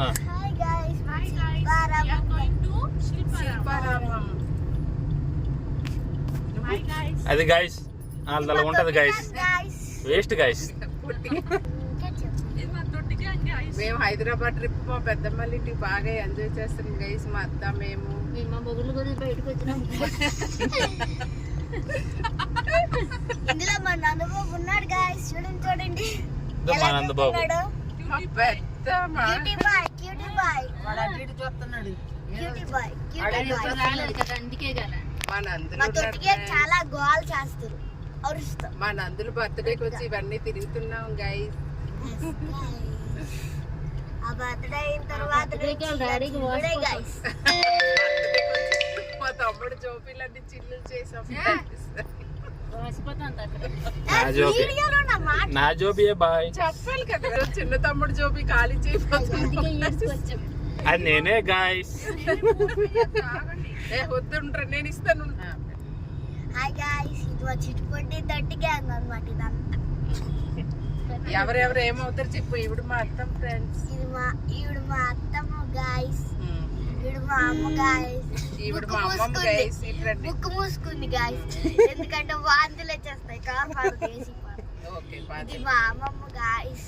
Hi guys. We are going to Shilparamam. Hi guys. అది guys అలా ఉంటది guys, waste guys. మేము Hyderabad trip మా పెద్దమ్మల ఇంటికి బాగా ఎంజాయ్ చేస్తున్నాం గైస్. మా అత్త మేము మా బొగులు గురించి బయటకు వచ్చినాం. ఇందులో మా నందబాబు ఉన్నాడు గైస్, చూడండి చూడండి. మా నందబాబు పెద్దమ్మ క్యూటీ బాయ్ మా నందులు మా తొట్టికే చాలా గోల్ చేస్తారు, అరుస్తాం. మా నందులు బర్త్డేకి వచ్చి ఇవన్నీ తిరుగుతున్నాం గైస్. ఆ బర్త్డే అయిన తర్వాత గైస్ మా తమ్ముడు జోపీలన్నీ చిల్లులు చేసాం. నా జోబియే బాయ్ చెప్పాలి కదా, చిన్న తమ్ముడు జోబీ ఖాళీ చేయబోతుంది. అది నేనే గాయస్. వద్దుంటారు, నేను ఇస్తాను. హాయ్ గైస్, ఇది మా చిట్టుపొట్టి తట్టి గ్యాంగ్ అన్నమాట. ఇదంతా ఎవరెవరు ఏమవుతారు చెప్పు. ఇప్పుడు మా అత్తం ఫ్రెండ్స్, ఈవిడ మా అత్తమ్మ గైస్, ఈవిడ మా అమ్మ గైస్, ఈవిడ మా అమ్మమ్మ గైస్. ముక్కు మూసుకుంది గైస్, ఎందుకంటే వాంతులు వచ్చేస్తాయి కాపాడు చేసి. ఇది మా అమ్మమ్మ గైస్.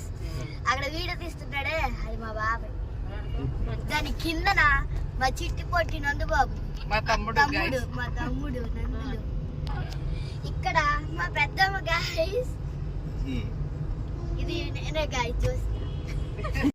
అక్కడ వీడియో తీస్తున్నాడే, అది మా బాబాయ్. దాని కిందన మా చిట్టి పొట్టి నందుబాబు, మా తమ్ముడు మా తమ్ముడు నందులు. ఇక్కడ మా పెద్దమ్మ గైస్, ఇది నేనే గైస్ చూస్తా.